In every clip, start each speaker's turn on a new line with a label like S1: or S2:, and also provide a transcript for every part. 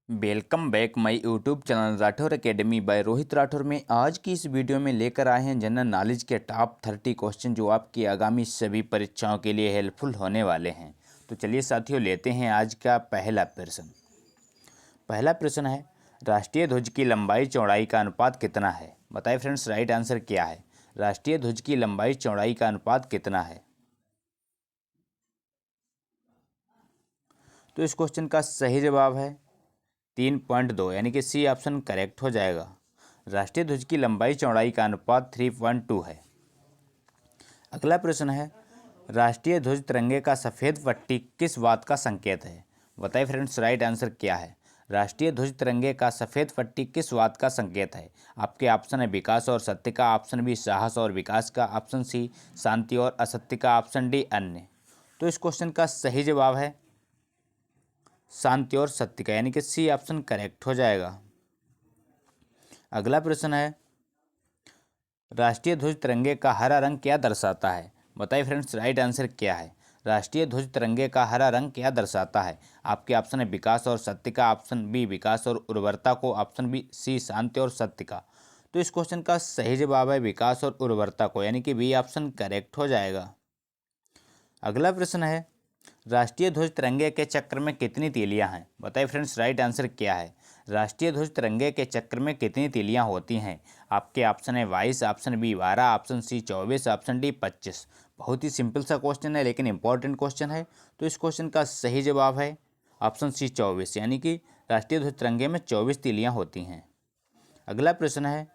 S1: Welcome back my YouTube channel Rathore academy by Rohit Rathore में आज की इस वीडियो में लेकर आए हैं जनरल नॉलेज के टॉप 30 क्वेश्चन जो आपकी आगामी सभी परीक्षाओं के लिए हेल्पफुल होने वाले हैं। तो चलिए साथियों लेते हैं आज का पहला प्रश्न। पहला प्रश्न है, राष्ट्रीय ध्वज की लंबाई चौड़ाई का अनुपात कितना है? बताइए फ्रेंड्स, राइट आंसर क्या है? राष्ट्रीय ध्वज की लंबाई चौड़ाई का अनुपात कितना है? तो इस क्वेश्चन का सही जवाब है 3.2 यानी कि सी ऑप्शन करेक्ट हो जाएगा। राष्ट्रीय ध्वज की लंबाई चौड़ाई का अनुपात 3.2 है। अगला प्रश्न है, राष्ट्रीय ध्वज तिरंगे का सफ़ेद पट्टी किस बात का संकेत है? बताइए फ्रेंड्स, राइट आंसर क्या है? राष्ट्रीय ध्वज तिरंगे का सफ़ेद पट्टी किस बात का संकेत है? आपके ऑप्शन है विकास और सत्य का, ऑप्शन बी साहस और विकास का, ऑप्शन सी शांति और असत्य का, ऑप्शन डी अन्य। तो इस क्वेश्चन का सही जवाब है शांति और सत्य का, यानी कि सी ऑप्शन करेक्ट हो जाएगा। अगला प्रश्न है, राष्ट्रीय ध्वज तिरंगे का हरा रंग क्या दर्शाता है? बताइए फ्रेंड्स, राइट आंसर क्या है? राष्ट्रीय ध्वज तिरंगे का हरा रंग क्या दर्शाता है? आपके ऑप्शन है विकास और सत्य का, ऑप्शन बी विकास और उर्वरता को, ऑप्शन बी सी शांति और सत्य का। तो इस क्वेश्चन का सही जवाब है विकास और उर्वरता को, यानी कि बी ऑप्शन करेक्ट हो जाएगा। अगला प्रश्न है, राष्ट्रीय ध्वज तिरंगे के चक्र में कितनी तीलियां हैं? बताइए फ्रेंड्स, राइट आंसर क्या है? राष्ट्रीय ध्वज तिरंगे के चक्र में कितनी तीलियां होती हैं? आपके ऑप्शन है 22, option B 12, option C 24, option D 25। बहुत ही सिंपल सा क्वेश्चन है लेकिन इंपॉर्टेंट क्वेश्चन है। तो इस क्वेश्चन का सही जवाब है ऑप्शन सी 24, यानी कि राष्ट्रीय ध्वज तिरंगे में 24 तीलियां होती हैं। अगला प्रश्न है,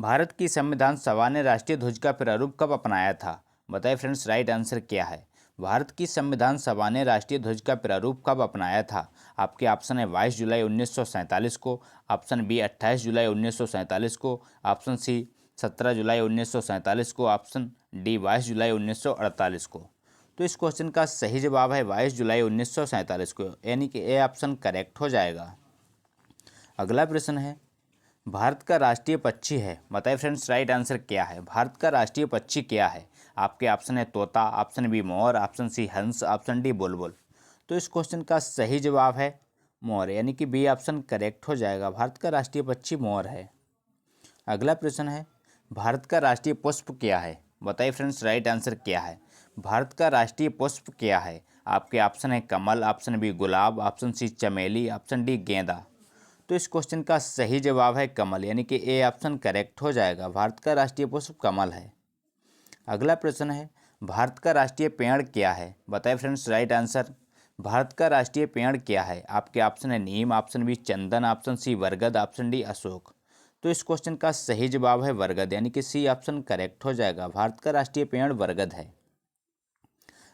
S1: भारत की संविधान सभा ने राष्ट्रीय ध्वज का प्रारूप कब अपनाया था? बताइए फ्रेंड्स, राइट आंसर क्या है? भारत की संविधान सभा ने राष्ट्रीय ध्वज का प्रारूप कब अपनाया था? आपके ऑप्शन है 22 जुलाई 1947 को, ऑप्शन बी 28 जुलाई 1947 को, ऑप्शन सी 17 जुलाई 1947 को, ऑप्शन डी 22 जुलाई 1948 को। तो इस क्वेश्चन का सही जवाब है 22 जुलाई 1947 को, यानी कि ए ऑप्शन करेक्ट हो जाएगा। अगला प्रश्न है, भारत का राष्ट्रीय पक्षी है? बताइए फ्रेंड्स, राइट आंसर क्या है? भारत का राष्ट्रीय पक्षी क्या है? आपके ऑप्शन है तोता, ऑप्शन बी मोर, ऑप्शन सी हंस, ऑप्शन डी बुलबुल। तो इस क्वेश्चन का सही जवाब है मोर, यानी कि बी ऑप्शन करेक्ट हो जाएगा। भारत का राष्ट्रीय पक्षी मोर है। अगला प्रश्न है, भारत का राष्ट्रीय पुष्प क्या है? बताइए फ्रेंड्स, राइट आंसर क्या है? भारत का राष्ट्रीय पुष्प क्या है? आपके ऑप्शन है कमल, ऑप्शन बी गुलाब, ऑप्शन सी चमेली, ऑप्शन डी गेंदा। तो इस क्वेश्चन का सही जवाब है कमल, यानी कि ए ऑप्शन करेक्ट हो जाएगा। भारत का राष्ट्रीय पुष्प कमल है। अगला प्रश्न है, भारत का राष्ट्रीय पेड़ क्या है? बताइए फ्रेंड्स, राइट आंसर। भारत का राष्ट्रीय पेड़ क्या है? आपके ऑप्शन है नीम, ऑप्शन बी चंदन, ऑप्शन सी बरगद, ऑप्शन डी अशोक। तो इस क्वेश्चन का सही जवाब है बरगद, यानी कि सी ऑप्शन करेक्ट हो जाएगा। भारत का राष्ट्रीय पेड़ बरगद है।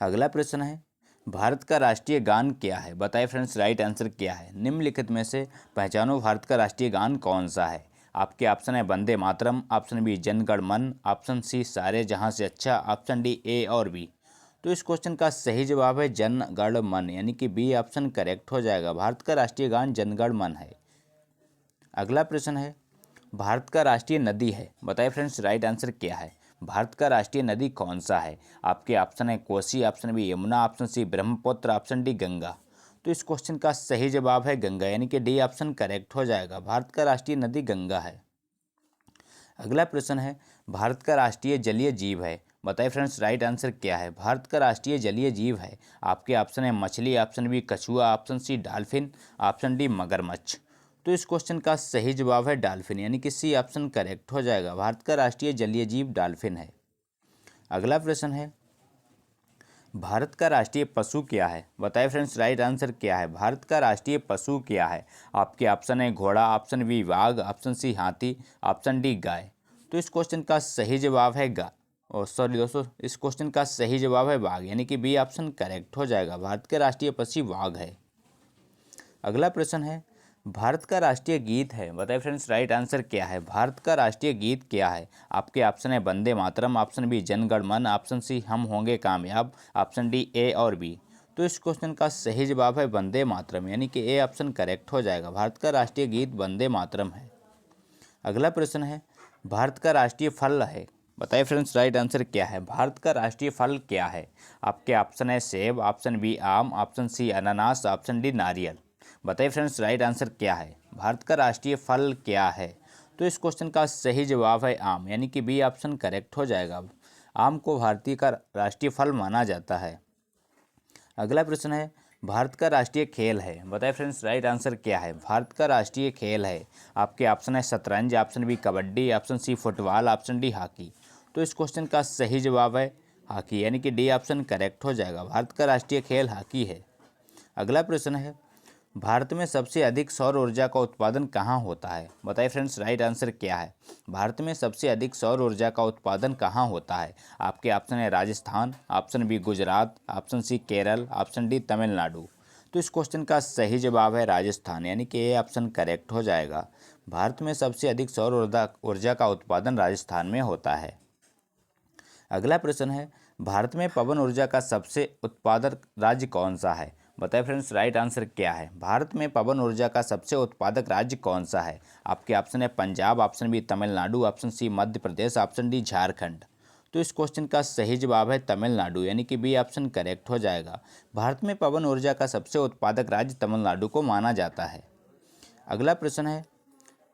S1: अगला प्रश्न है, भारत का राष्ट्रीय गान क्या है? बताइए फ्रेंड्स, राइट आंसर क्या है? निम्नलिखित में से पहचानो भारत का राष्ट्रीय गान कौन सा है? आपके ऑप्शन है वंदे मातरम, ऑप्शन बी जन गण मन, ऑप्शन सी सारे जहां से अच्छा, ऑप्शन डी ए और बी। तो इस क्वेश्चन का सही जवाब है जन गण मन, यानी कि बी ऑप्शन करेक्ट हो जाएगा। भारत का राष्ट्रीय गान जन गण मन है। अगला प्रश्न है, भारत का राष्ट्रीय नदी है? बताइए फ्रेंड्स, राइट आंसर क्या है? भारत का राष्ट्रीय नदी कौन सा है? आपके ऑप्शन है Kosi, option B Yamuna, option C Brahmaputra, option D Ganga. तो इस क्वेश्चन का सही जवाब है गंगा, यानी कि डी ऑप्शन करेक्ट हो जाएगा। भारत का राष्ट्रीय नदी गंगा है। अगला प्रश्न है, भारत का राष्ट्रीय जलीय जीव है? बताइए फ्रेंड्स, राइट आंसर क्या है? भारत का राष्ट्रीय जलीय जीव है। आपके ऑप्शन है मछली, ऑप्शन बी कछुआ, option c dolphin, option d मगरमच्छ। तो इस क्वेश्चन का सही जवाब है डॉल्फिन, यानी कि सी ऑप्शन करेक्ट हो जाएगा। भारत का राष्ट्रीय जलीय जीव डॉल्फिन है। अगला प्रश्न है, भारत का राष्ट्रीय पशु क्या है? बताइए फ्रेंड्स, राइट आंसर क्या है? भारत का राष्ट्रीय पशु क्या है? आपके ऑप्शन है घोड़ा, ऑप्शन बी बाघ, ऑप्शन सी हाथी, ऑप्शन डी गाय। तो इस क्वेश्चन का सही जवाब है सॉरी दोस्तों, इस क्वेश्चन का सही जवाब है बाघ, यानी कि बी ऑप्शन करेक्ट हो जाएगा। भारत का राष्ट्रीय पशु बाघ है। अगला प्रश्न है, भारत का राष्ट्रीय गीत है? बताइए फ्रेंड्स, राइट आंसर क्या है? भारत का राष्ट्रीय गीत क्या है? आपके ऑप्शन है वंदे मातरम, ऑप्शन बी जन गण मन, ऑप्शन सी हम होंगे कामयाब, ऑप्शन डी ए और बी। तो इस क्वेश्चन का सही जवाब है वंदे मातरम, यानी कि ए ऑप्शन करेक्ट हो जाएगा। भारत का राष्ट्रीय गीत वंदे मातरम है। अगला प्रश्न है, भारत का राष्ट्रीय फल है? बताइए फ्रेंड्स, राइट आंसर क्या है? भारत का राष्ट्रीय फल क्या है? आपके ऑप्शन है सेब, ऑप्शन बी आम, ऑप्शन सी अनानास, ऑप्शन डी नारियल। बताइए फ्रेंड्स राइट आंसर क्या है। भारत का राष्ट्रीय फल क्या है? तो इस क्वेश्चन का सही जवाब है आम, यानी कि बी ऑप्शन करेक्ट हो जाएगा। आम को भारतीय का राष्ट्रीय फल माना जाता है। अगला प्रश्न है, भारत का राष्ट्रीय खेल है। बताइए फ्रेंड्स राइट आंसर क्या है। भारत का राष्ट्रीय खेल है, आपके ऑप्शन है शतरंज, option b kabaddi, option c football, option d hockey. तो इस क्वेश्चन का सही जवाब है हॉकी, यानी कि डी ऑप्शन करेक्ट हो जाएगा। भारत का राष्ट्रीय खेल हॉकी है। अगला प्रश्न है, भारत में सबसे अधिक सौर ऊर्जा का उत्पादन कहाँ होता है? बताइए फ्रेंड्स राइट आंसर क्या है। भारत में सबसे अधिक सौर ऊर्जा का उत्पादन कहाँ होता है? आपके ऑप्शन है Rajasthan, option b Gujarat, option c Kerala, option d Tamil Nadu. तो इस क्वेश्चन का सही जवाब है राजस्थान, यानी कि ए ऑप्शन करेक्ट हो जाएगा। भारत में सबसे अधिक सौर ऊर्जा का उत्पादन राजस्थान में होता है। अगला प्रश्न है, भारत में पवन ऊर्जा का सबसे उत्पादक राज्य कौन सा है? बताइए फ्रेंड्स राइट आंसर क्या है। भारत में पवन ऊर्जा का सबसे उत्पादक राज्य कौन सा है? आपके ऑप्शन है Punjab, option B Tamil Nadu, option C Madhya Pradesh, option D Jharkhand. तो इस क्वेश्चन का सही जवाब है तमिलनाडु, यानी कि बी ऑप्शन करेक्ट हो जाएगा। भारत में पवन ऊर्जा का सबसे उत्पादक राज्य तमिलनाडु को माना जाता है। अगला प्रश्न है,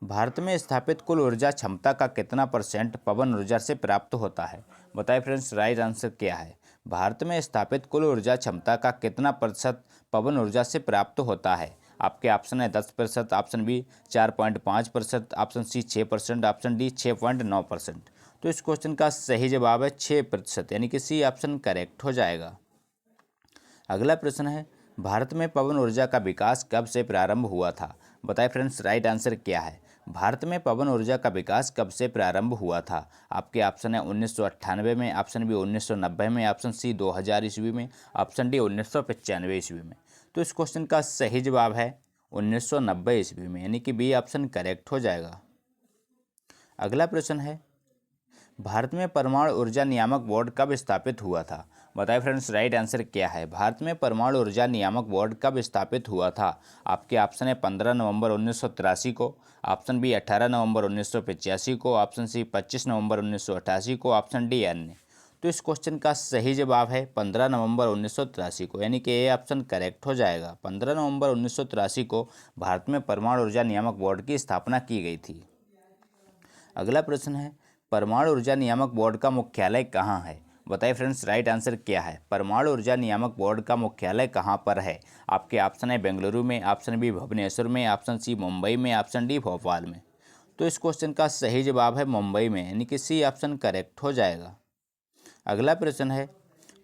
S1: भारत में स्थापित कुल ऊर्जा क्षमता का कितना परसेंट पवन ऊर्जा से प्राप्त होता है? बताइए फ्रेंड्स राइट आंसर क्या है। भारत में स्थापित कुल ऊर्जा क्षमता का कितना प्रतिशत पवन ऊर्जा से प्राप्त होता है? आपके ऑप्शन है 10%, option b 4.5%, option c 6%, option d 6.9%। तो इस क्वेश्चन का सही जवाब है 6%, यानी कि सी ऑप्शन करेक्ट हो जाएगा। अगला प्रश्न है, भारत में पवन ऊर्जा का विकास कब से प्रारंभ हुआ था? बताइए फ्रेंड्स राइट आंसर क्या है। भारत में पवन ऊर्जा का विकास कब से प्रारंभ हुआ था? आपके ऑप्शन है 1998 में, ऑप्शन बी 1990 में, ऑप्शन सी 2000 ईस्वी में, ऑप्शन डी 1995 ईस्वी में। तो इस क्वेश्चन का सही जवाब है 1990 ईस्वी में, यानी कि बी ऑप्शन करेक्ट हो जाएगा। अगला प्रश्न है, भारत में परमाणु ऊर्जा नियामक बोर्ड कब स्थापित हुआ था? बताइए फ्रेंड्स राइट आंसर क्या है। भारत में परमाणु ऊर्जा नियामक बोर्ड कब स्थापित हुआ था? आपके ऑप्शन है 15 नवंबर 1983 को, ऑप्शन बी 18 नवंबर 1985 को, ऑप्शन सी 25 नवंबर 1988 को, ऑप्शन डी अन्य। तो इस क्वेश्चन का सही जवाब है 15 नवंबर 1983 को, यानी कि ए ऑप्शन करेक्ट हो जाएगा। 15 नवंबर 1983 को भारत में परमाणु ऊर्जा नियामक बोर्ड की स्थापना की गई थी। अगला प्रश्न है, परमाणु ऊर्जा नियामक बोर्ड का मुख्यालय कहाँ है? बताइए फ्रेंड्स राइट आंसर क्या है। परमाणु ऊर्जा नियामक बोर्ड का मुख्यालय कहाँ पर है? आपके ऑप्शन है बेंगलुरु में, ऑप्शन बी भुवनेश्वर में, ऑप्शन सी मुंबई में, ऑप्शन डी भोपाल में। तो इस क्वेश्चन का सही जवाब है मुंबई में, यानी कि सी ऑप्शन करेक्ट हो जाएगा। अगला प्रश्न है,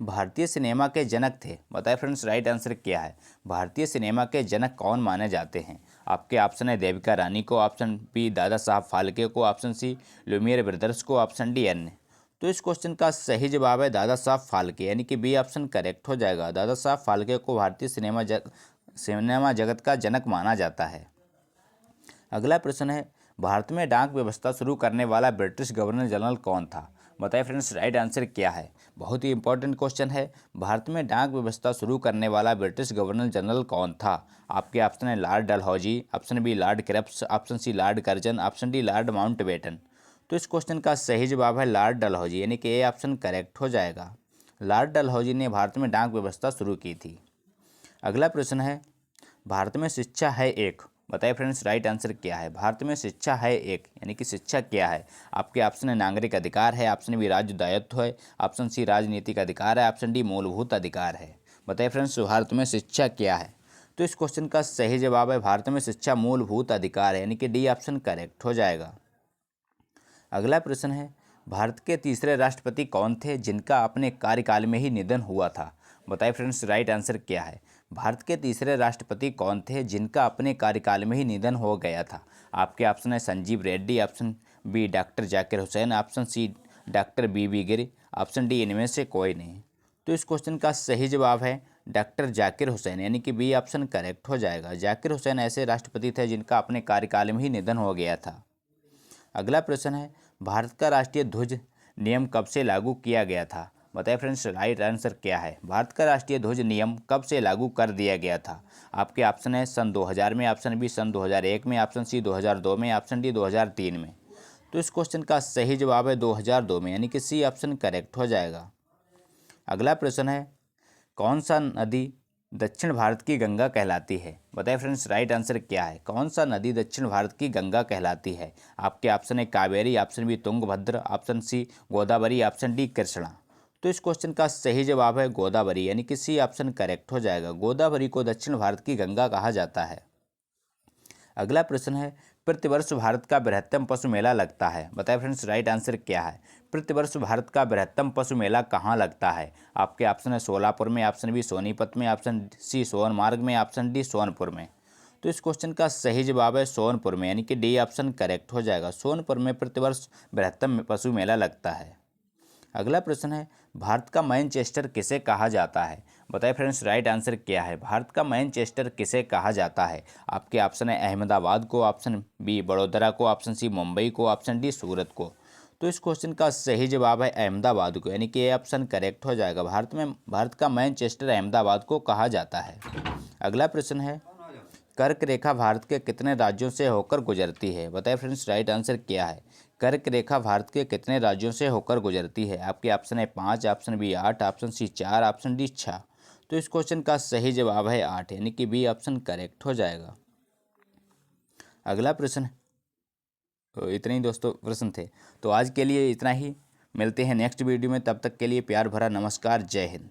S1: भारतीय सिनेमा के जनक थे। बताइए फ्रेंड्स राइट आंसर क्या है। भारतीय सिनेमा के जनक कौन माने जाते हैं? आपके ऑप्शन है देविका रानी को, ऑप्शन बी दादा साहब फाल्के को, ऑप्शन सी लुमियर ब्रदर्स को, ऑप्शन डी अन्य। तो इस क्वेश्चन का सही जवाब है दादा साहब फाल्के, यानी कि बी ऑप्शन करेक्ट हो जाएगा। दादा साहब फाल्के को भारतीय सिनेमा जगत का जनक माना जाता है। अगला प्रश्न है, भारत में डाक व्यवस्था शुरू करने वाला ब्रिटिश गवर्नर जनरल कौन था? बताइए फ्रेंड्स राइट आंसर क्या है। बहुत ही इंपॉर्टेंट क्वेश्चन है। भारत में डाक व्यवस्था शुरू करने वाला ब्रिटिश गवर्नर जनरल कौन था? आपके ऑप्शन है lord Dalhousie, option B lord Cripps, option C lord Curzon, option D lord Mountbatten. तो इस क्वेश्चन का सही जवाब है लॉर्ड डलहौजी, यानी कि ए ऑप्शन करेक्ट हो जाएगा। लॉर्ड डलहौजी ने भारत में डाक व्यवस्था शुरू की थी। अगला प्रश्न है, भारत में शिक्षा है एक। बताइए फ्रेंड्स राइट आंसर क्या है। भारत में शिक्षा है एक, यानी कि शिक्षा क्या है? आपके ऑप्शन है नागरिक अधिकार है, ऑप्शन बी राज्य दायित्व है, ऑप्शन सी राजनीतिक अधिकार है, ऑप्शन डी मूलभूत अधिकार है। बताइए फ्रेंड्स भारत में शिक्षा क्या है? तो इस क्वेश्चन का सही जवाब है भारत में शिक्षा मूलभूत अधिकार है, यानी कि डी ऑप्शन करेक्ट हो जाएगा। अगला प्रश्न है, भारत के तीसरे राष्ट्रपति कौन थे जिनका अपने कार्यकाल में ही निधन हुआ था? बताइए फ्रेंड्स राइट आंसर क्या है। भारत के तीसरे राष्ट्रपति कौन थे जिनका अपने कार्यकाल में ही निधन हो गया था? आपके ऑप्शन है Sanjiva Reddy, option B doctor Zakir Hussain, option C doctor B Giri, option D इनमें से कोई नहीं। तो इस क्वेश्चन का सही जवाब है डॉक्टर जाकिर हुसैन, यानी कि बी ऑप्शन करेक्ट हो जाएगा। जाकिर हुसैन ऐसे राष्ट्रपति थे जिनका अपने कार्यकाल में ही निधन हो गया था। अगला प्रश्न है, भारत का राष्ट्रीय ध्वज नियम कब से लागू किया गया था? बताइए फ्रेंड्स राइट आंसर क्या है। भारत का राष्ट्रीय ध्वज नियम कब से लागू कर दिया गया था? आपके ऑप्शन है सन 2000 में, ऑप्शन बी सन 2001 में, ऑप्शन सी 2002 में, ऑप्शन डी 2003 में। तो इस क्वेश्चन का सही जवाब है 2002 में, यानी कि सी ऑप्शन करेक्ट हो जाएगा। अगला प्रश्न है, कौन सा नदी दक्षिण भारत की गंगा कहलाती है? बताइए फ्रेंड्स, राइट आंसर क्या है? कौन सा नदी दक्षिण भारत की गंगा कहलाती है? आपके ऑप्शन है Kaveri, option B Tungabhadra, option C Godavari, option D Krishna. तो इस क्वेश्चन का सही जवाब है गोदावरी, यानी कि सी ऑप्शन करेक्ट हो जाएगा। गोदावरी को दक्षिण भारत की गंगा कहा जाता है। अगला प्रश्न है, प्रतिवर्ष भारत का बृहत्तम पशु मेला लगता है? बताइए फ्रेंड्स, राइट आंसर क्या है? प्रतिवर्ष भारत का बृहत्तम पशु मेला कहाँ लगता है? आपके ऑप्शन है सोलापुर में, ऑप्शन बी सोनीपत में, ऑप्शन सी सोनमार्ग में, ऑप्शन डी सोनपुर में। तो इस क्वेश्चन का सही जवाब है सोनपुर में, यानी कि डी ऑप्शन करेक्ट हो जाएगा। सोनपुर में प्रतिवर्ष बृहत्तम पशु मेला लगता है। अगला प्रश्न है, भारत का मैनचेस्टर किसे कहा जाता है? बताइए फ्रेंड्स, राइट आंसर क्या है? भारत का मैनचेस्टर किसे कहा जाता है? आपके ऑप्शन है अहमदाबाद को, ऑप्शन बी बड़ोदरा को, ऑप्शन सी मुंबई को, ऑप्शन डी सूरत को। तो इस क्वेश्चन का सही जवाब है अहमदाबाद को, यानी कि ये ऑप्शन करेक्ट हो जाएगा। भारत का मैनचेस्टर अहमदाबाद को कहा जाता है। अगला प्रश्न है, कर्क रेखा भारत के कितने राज्यों से होकर गुजरती है? बताइए फ्रेंड्स, राइट आंसर क्या है? कर्क रेखा भारत के कितने राज्यों से होकर गुजरती है? आपके ऑप्शन है 5, option B 8, option C 4, option D 6। तो इस क्वेश्चन का सही जवाब है 8, यानी कि बी ऑप्शन करेक्ट हो जाएगा। अगला प्रश्न, तो इतने ही दोस्तों प्रश्न थे, तो आज के लिए इतना ही। मिलते हैं नेक्स्ट वीडियो में, तब तक के लिए प्यार भरा नमस्कार, जय हिंद।